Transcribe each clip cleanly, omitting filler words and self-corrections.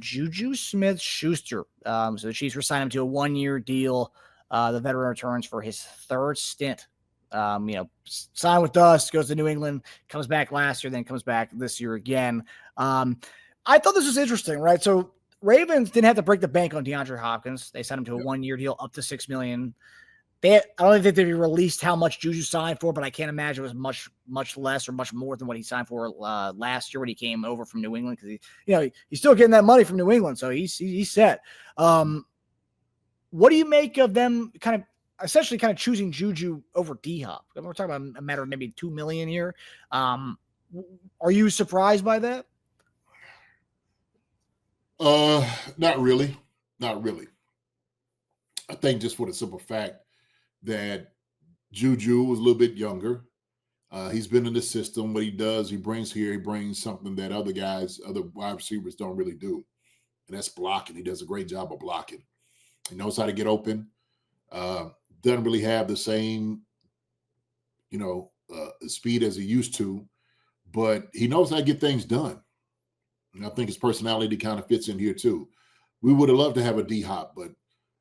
JuJu Smith-Schuster. So the Chiefs re-signed him to a 1-year deal. The veteran returns for his third stint. Signed with us, goes to New England, comes back last year, then comes back this year again. I thought this was interesting, right? So Ravens didn't have to break the bank on DeAndre Hopkins. They signed him to a 1-year deal up to $6 million. I don't think they released how much Juju signed for, but I can't imagine it was much less or much more than what he signed for last year when he came over from New England, because he's still getting that money from New England, so he's set. What do you make of them essentially choosing Juju over DHop? We're talking about a matter of maybe $2 million here. Are you surprised by that? Not really. I think just for the simple fact that Juju was a little bit younger. He's been in the system. What he does, he brings something that other wide receivers don't really do. And that's blocking. He does a great job of blocking. He knows how to get open. Doesn't really have the same, speed as he used to, but he knows how to get things done. And I think his personality kind of fits in here too. We would have loved to have a DHop, but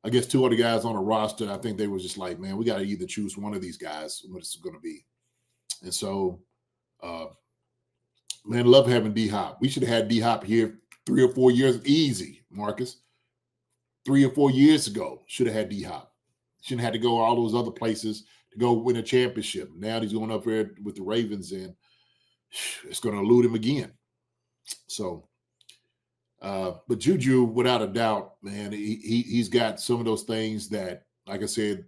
I guess two other guys on the roster, I think they were just like, man, we got to either choose one of these guys, what it's going to be. And so, love having DHop. We should have had DHop here 3 or 4 years, easy, Marcus. 3 or 4 years ago, should have had DHop. Shouldn't have had to go all those other places to go win a championship. Now he's going up there with the Ravens, and it's going to elude him again. So, but Juju, without a doubt, man, he's got some of those things that, like I said,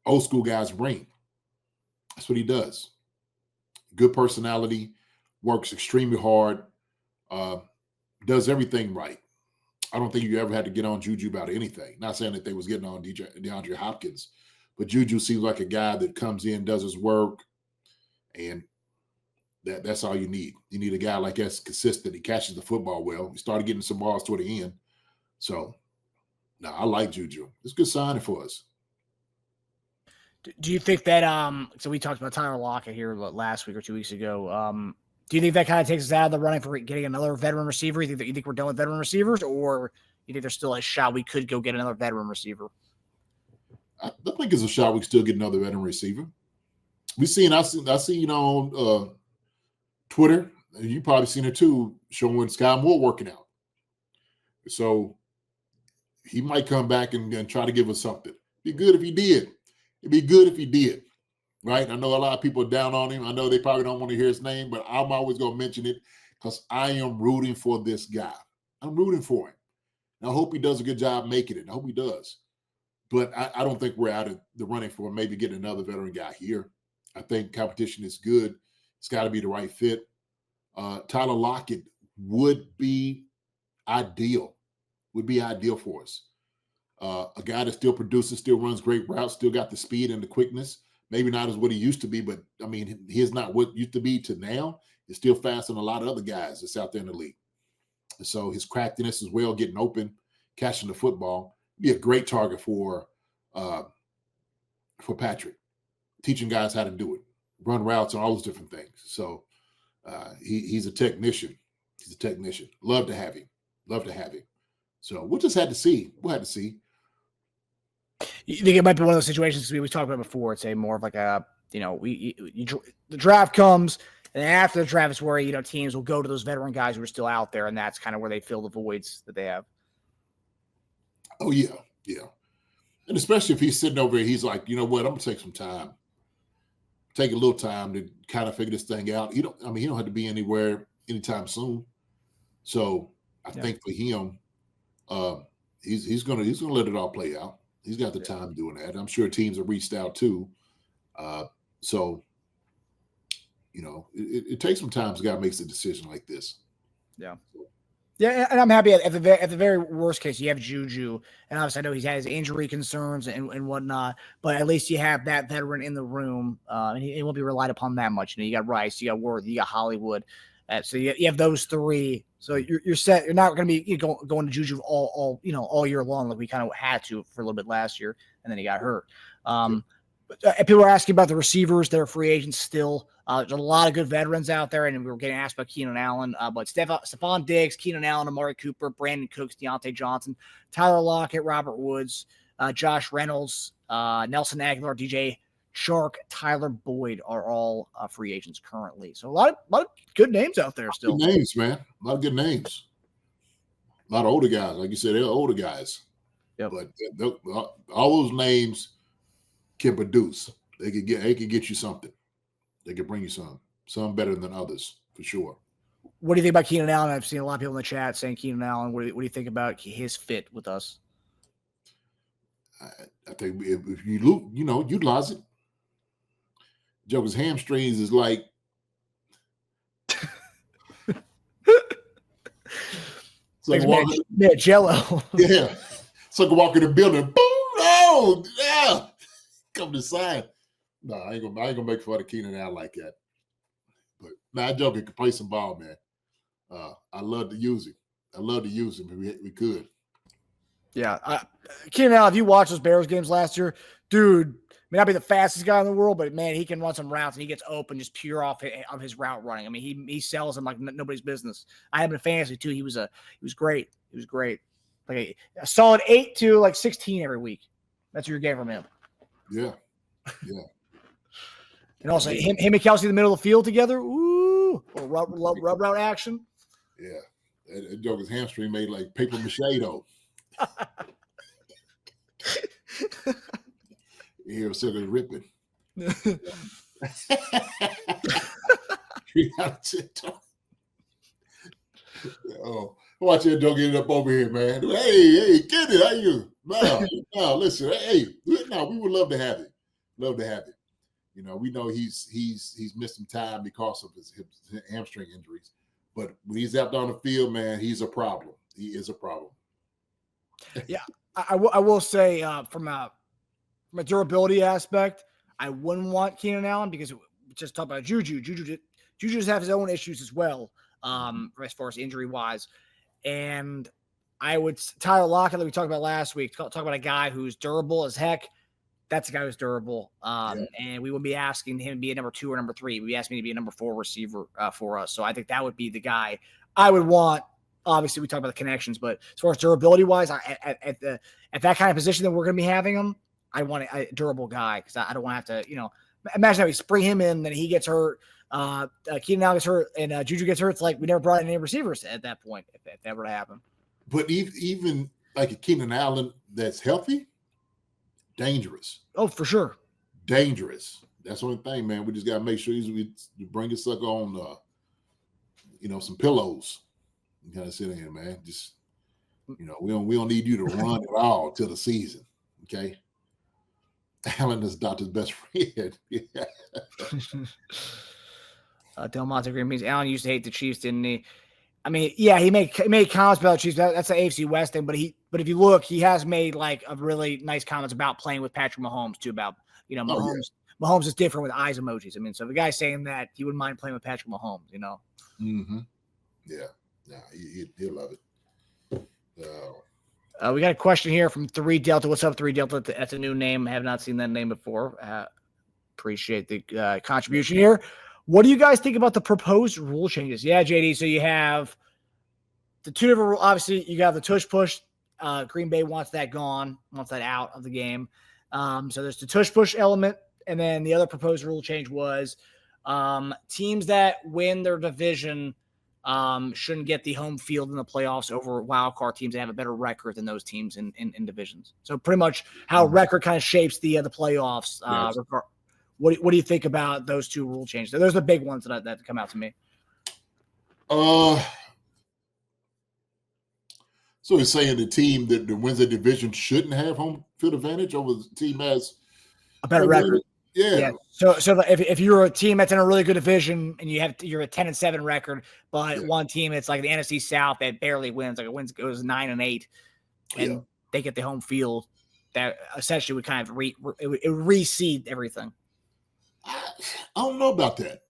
old school guys bring. That's what he does. Good personality, works extremely hard, does everything right. I don't think you ever had to get on Juju about anything. Not saying that they was getting on DeAndre Hopkins, but Juju seems like a guy that comes in, does his work, and that's all you need. You need a guy like that's consistent. He catches the football well. He started getting some balls toward the end. So, no, I like Juju. It's a good signing for us. Do you think that so we talked about Tyler Lockett here last week or 2 weeks ago. Do you think that kind of takes us out of the running for getting another veteran receiver? You think we're done with veteran receivers, or you think there's still a shot we could go get another veteran receiver? I think there's a shot we can still get another veteran receiver. I seen on Twitter, and you probably seen it too, showing Sky Moore working out. So he might come back and try to give us something. Be good if he did. It'd be good if he did, right? I know a lot of people are down on him. I know they probably don't want to hear his name, but I'm always going to mention it because I am rooting for this guy. I'm rooting for him. And I hope he does a good job making it. I hope he does. But I don't think we're out of the running for maybe getting another veteran guy here. I think competition is good. It's got to be the right fit. Tyler Lockett would be ideal for us. A guy that still produces, still runs great routes, still got the speed and the quickness. Maybe not as what he used to be, but, I mean, he's not what used to be to now. He's still faster than a lot of other guys that's out there in the league. And so his craftiness as well, getting open, catching the football, be a great target for Patrick, teaching guys how to do it, run routes and all those different things. So he's a technician. He's a technician. Love to have him. So we'll just have to see. We'll have to see. You think it might be one of those situations we talked about before? It's more of like the draft comes, and after the draft is where, teams will go to those veteran guys who are still out there, and that's kind of where they fill the voids that they have. Oh, yeah. And especially if he's sitting over here, he's like, you know what, I'm going to take some time. Take a little time to kind of figure this thing out. He don't have to be anywhere anytime soon. So I think for him, he's gonna let it all play out. He's got the time doing that. I'm sure teams have reached out too. So it takes some time. The guy makes a decision like this. Yeah. Yeah, and I'm happy at the very worst case, you have Juju, and obviously I know he's had his injury concerns and whatnot, but at least you have that veteran in the room, and he won't be relied upon that much. You got Rice, you got Worthy, you got Hollywood, so you have those three. So you're set. You're not going to be going to Juju all year long like we kind of had to for a little bit last year, and then he got hurt. People are asking about the receivers. They're free agents still. There's a lot of good veterans out there, and we were getting asked about Keenan Allen. But Stephon Diggs, Keenan Allen, Amari Cooper, Brandon Cooks, Deontay Johnson, Tyler Lockett, Robert Woods, Josh Reynolds, Nelson Aguilar, DJ Chark, Tyler Boyd are all free agents currently. So a lot of good names out there still. Good names, man. A lot of good names. A lot of older guys. Like you said, they're older guys. Yep. But all those names can produce. They could get you something. They could bring you some better than others for sure. What do you think about Keenan Allen? I've seen a lot of people in the chat saying Keenan Allen. What do you think about his fit with us? I think if you utilize it. Joker's hamstrings is like Jello. Yeah. It's like walking in the building. Boom! Oh, yeah. Come to the side. No, I ain't gonna make fun of Keenan Allen like that. But man, Joker can play some ball, man. I love to use him. If we could. Yeah. Keenan Allen, if you watch those Bears games last year, dude, may not be the fastest guy in the world, but man, he can run some routes and he gets open just pure off of his route running. I mean, he sells them like nobody's business. I have him in fantasy too. He was great. He was great. Like a solid 8 to like 16 every week. That's what you're getting from him. Yeah. Yeah. And also him and Kelsey in the middle of the field together. Ooh, rub route action. Yeah. That Joker's hamstring made like paper mache though. You hear Silver ripping. Oh, watch that dog get up over here, man. Hey, get it. How you? No, listen. Hey, no, we would love to have it. Love to have it. You know, we know he's missed some time because of his hamstring injuries. But when he's out on the field, man, he's a problem. He is a problem. Yeah, I will say from a durability aspect, I wouldn't want Keenan Allen because we just talked about Juju. Juju just have his own issues as well, as far as injury wise. And I would Tyler Lockett, like we talked about last week, talk about a guy who's durable as heck. That's a guy who's durable. And we would be asking him to be a number 2 or number 3. We'd be asking me to be a number 4 receiver for us. So I think that would be the guy I would want. Obviously, we talk about the connections, but as far as durability wise, at that kind of position that we're going to be having him, I want a durable guy because I don't want to have to, imagine how we spring him in, then he gets hurt. Keenan Allen gets hurt, and Juju gets hurt. It's like we never brought in any receivers at that point if that were to happen. But even like a Keenan Allen that's healthy, dangerous. Oh, for sure. Dangerous. That's one thing, man. We just got to make sure we bring a sucker on, some pillows. You kind of sit in, man. Just, we don't need you to run at all till the season. Okay. Allen is Doctor's best friend. Del Monte Green means Allen used to hate the Chiefs, didn't he? I mean, yeah, he made comments about the Chiefs. That's the AFC West thing. But if you look, he has made like a really nice comments about playing with Patrick Mahomes too. About Mahomes. Yeah. Mahomes is different with eyes emojis. I mean, so the guy's saying that he wouldn't mind playing with Patrick Mahomes. Mm-hmm. Yeah. No, he'll love it. We got a question here from 3 Delta. What's up, 3 Delta? That's a new name. I have not seen that name before. Appreciate the contribution here. What do you guys think about the proposed rule changes? Yeah, JD. So you have the 2 different rules. Obviously, you got the tush push. Green Bay wants that gone, wants that out of the game. So there's the tush push element. And then the other proposed rule change was teams that win their division shouldn't get the home field in the playoffs over wild card teams that have a better record than those teams in divisions. So pretty much how record kind of shapes the playoffs. Yes. What do you think about those 2 rule changes? Those are the big ones that come out to me. So he's saying the team that wins the division shouldn't have home field advantage over the team has a better record. Yeah. So if you're a team that's in a really good division and you're a 10-7 record, but one team it's like the NFC South that barely wins, like it goes 9-8, and they get the home field, that essentially would kind of it would reseed everything. I don't know about that.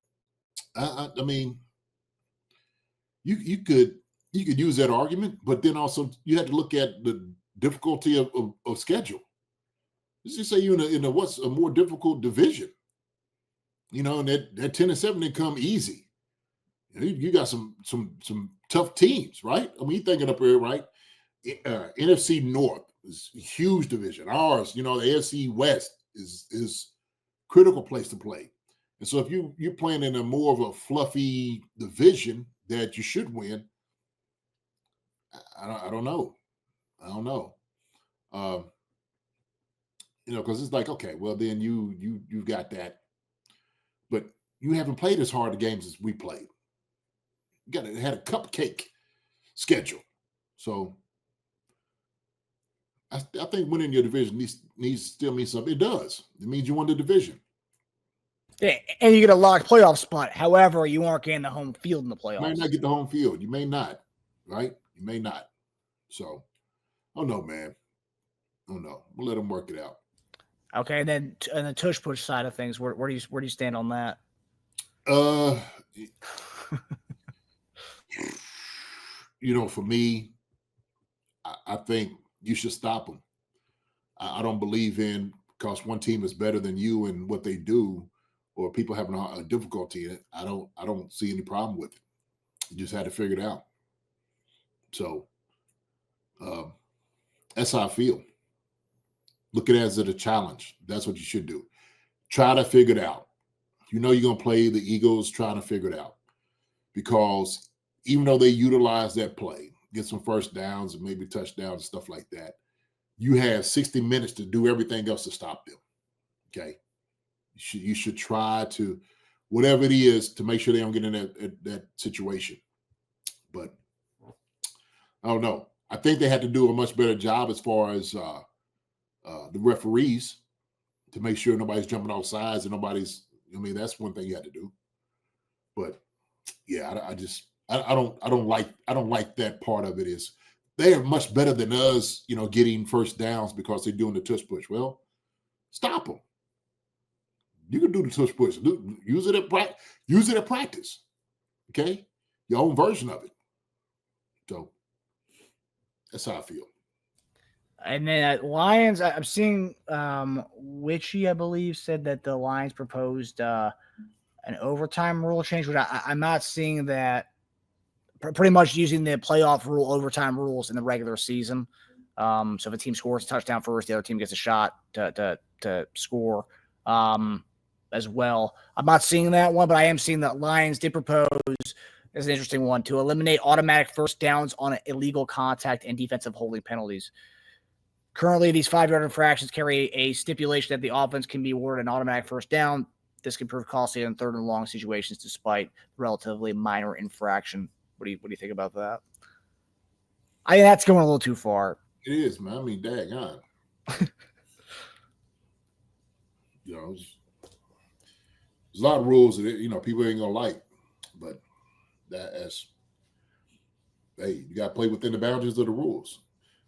I mean, you could use that argument, but then also you have to look at the difficulty of schedule. let's just say you're in a what's a more difficult division. And that 10-7 didn't come easy. You got some tough teams, right? I mean, you thinking up here, right? NFC North is a huge division. Ours, the AFC West is critical place to play. And so if you're playing in a more of a fluffy division that you should win, I don't know. I don't know. Because it's like, okay, well then you've got that, but you haven't played as hard the games as we played. You had a cupcake schedule, so I think winning your division needs still means something. It does. It means you won the division. Yeah, and you get a locked playoff spot. However, you aren't getting the home field in the playoffs. You may not get the home field. You may not, right? You may not. So, oh no, man. Oh no. We'll let them work it out. Okay, and then on the tush push side of things, where do you stand on that? For me, I think you should stop them. I don't believe in because one team is better than you and what they do, or people having a difficulty in it. I don't see any problem with it. You just had to figure it out. So that's how I feel. Look at it as a challenge. That's what you should do. Try to figure it out. You're going to play the Eagles, trying to figure it out. Because even though they utilize that play, get some first downs and maybe touchdowns and stuff like that, you have 60 minutes to do everything else to stop them. Okay? You should try to, whatever it is, to make sure they don't get in that situation. But I don't know. I think they had to do a much better job as far as the referees to make sure nobody's jumping off sides and nobody's. That's one thing you had to do. But yeah, I don't like that part of it. Is they are much better than us, getting first downs because they're doing the tush push. Well, stop them. You can do the tush push. Use it at practice. Okay, your own version of it. So that's how I feel. And then at Lions, I'm seeing Witchy, I believe, said that the Lions proposed an overtime rule change, which I'm not seeing that. Pretty much using the playoff rule, overtime rules in the regular season. So if a team scores a touchdown first, the other team gets a shot to score as well. I'm not seeing that one, but I am seeing that Lions did propose, as an interesting one, to eliminate automatic first downs on illegal contact and defensive holding penalties. Currently, these 5-yard infractions carry a stipulation that the offense can be awarded an automatic first down. This can prove costly in third and long situations despite relatively minor infraction. What do you think about that? I think that's going a little too far. It is, man. Daggone. There's a lot of rules that people ain't gonna like, but that's hey, you got to play within the boundaries of the rules.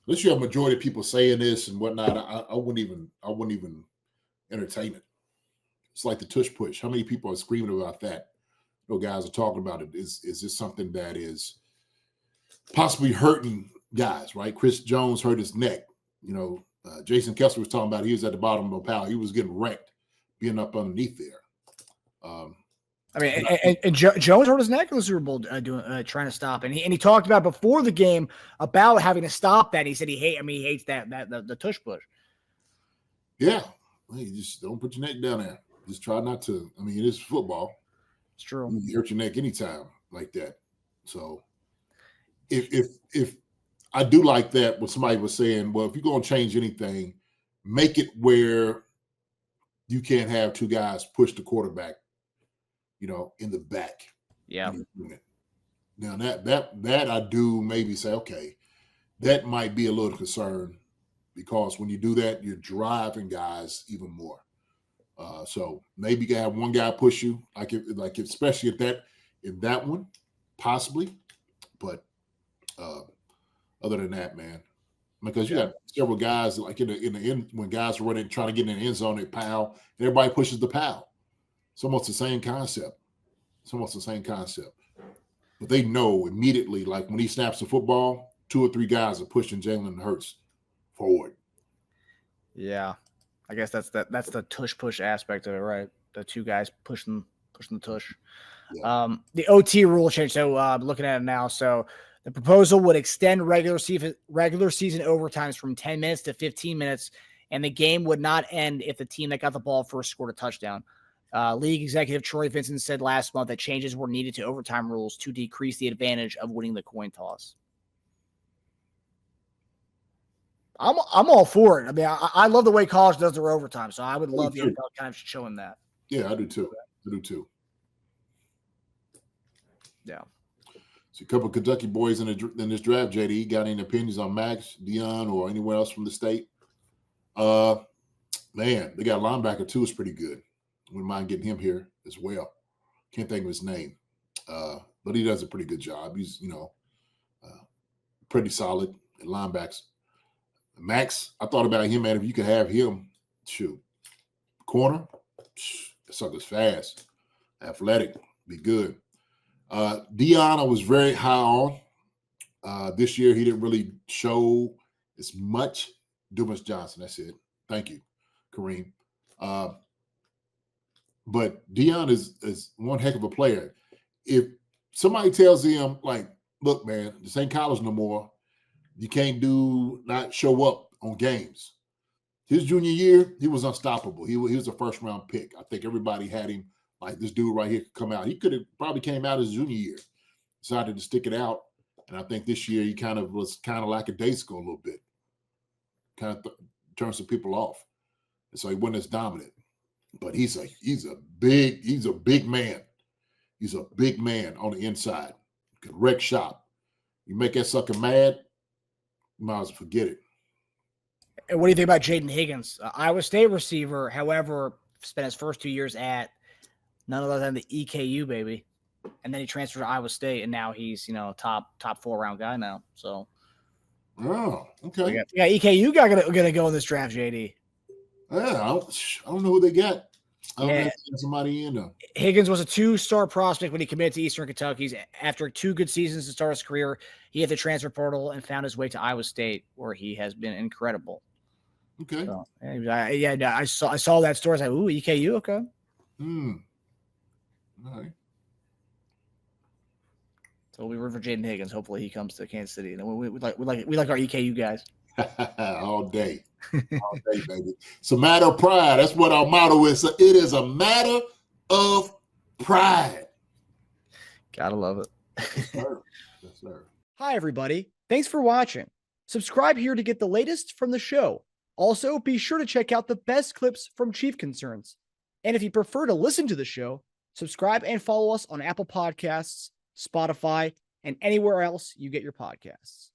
Unless you have a majority of people saying this and whatnot, I wouldn't even entertain it. It's like the tush push. How many people are screaming about that? Guys are talking about it. Is this something that is possibly hurting guys, right? Chris Jones hurt his neck. Jason Kessler was talking about he was at the bottom of a pile. He was getting wrecked being up underneath there. And Jones hurt his neck in the Super Bowl trying to stop, and he talked about before the game about having to stop that. He said he hates that the tush push. Yeah, you just don't put your neck down there. Just try not to. It is football. It's true. You hurt your neck anytime like that. So if I do like that, what somebody was saying, well, if you're going to change anything, make it where you can't have two guys push the quarterback, in the back. Yeah. Now that I do maybe say, okay, that might be a little concern because when you do that, you're driving guys even more. So maybe you can have one guy push you, especially in that one, possibly. But other than that, man, because you got several guys like in the end when guys are running trying to get in the end zone, they pal, and everybody pushes the pal. It's almost the same concept. But they know immediately, like when he snaps the football, 2 or 3 guys are pushing Jalen Hurts forward. Yeah. I guess that's the tush push aspect of it, right? The two guys pushing the tush. Yeah. The OT rule change. So looking at it now, so the proposal would extend regular season overtimes from 10 minutes to 15 minutes, and the game would not end if the team that got the ball first scored a touchdown. League executive Troy Vincent said last month that changes were needed to overtime rules to decrease the advantage of winning the coin toss. I'm all for it. I mean, I love the way college does their overtime, so I would love the NFL kind of showing that. Yeah, I do too. I do too. Yeah. So a couple of Kentucky boys in this draft, JD, got any opinions on Max, Dion, or anywhere else from the state? Man, they got a linebacker too. Is pretty good. Wouldn't mind getting him here as well. Can't think of his name, but he does a pretty good job. He's pretty solid at linebacks. Max, I thought about him, man. If you could have him, shoot, corner, that sucker's fast, athletic, be good. Dion, I was very high on. This year, he didn't really show as much. Dumas Johnson, that's it. Thank you, Kareem. But Dion is one heck of a player. If somebody tells him, like, look, man, this ain't college no more. You can't not show up on games. His junior year, he was unstoppable. He was a first-round pick. I think everybody had him like this dude right here could come out. He could have probably came out his junior year, decided to stick it out. And I think this year he was lackadaisical a little bit, kind of turned some people off. And so he wasn't as dominant. But he's a big man. He's a big man on the inside. Could wreck shop. You make that sucker mad, you might as well forget it. And what do you think about Jaden Higgins? Iowa State receiver, however, spent his first 2 years at none other than the EKU, baby. And then he transferred to Iowa State, and now he's, top 4-round guy now. So, oh, okay. Yeah, EKU guy gonna go in this draft, JD. Yeah, I don't know who they got. I don't know if somebody in there. Higgins was a 2-star prospect when he committed to Eastern Kentucky. After 2 good seasons to start his career, he hit the transfer portal and found his way to Iowa State, where he has been incredible. Okay. So, I saw that story. I was like, ooh, EKU, okay. All right. So we root for Jaden Higgins. Hopefully he comes to Kansas City. And we like our EKU guys. All day. All day, baby. It's a matter of pride. That's what our motto is. It is a matter of pride. Gotta love it. Yes, sir. Yes, sir. Hi, everybody. Thanks for watching. Subscribe here to get the latest from the show. Also, be sure to check out the best clips from Chief Concerns. And if you prefer to listen to the show, subscribe and follow us on Apple Podcasts, Spotify, and anywhere else you get your podcasts.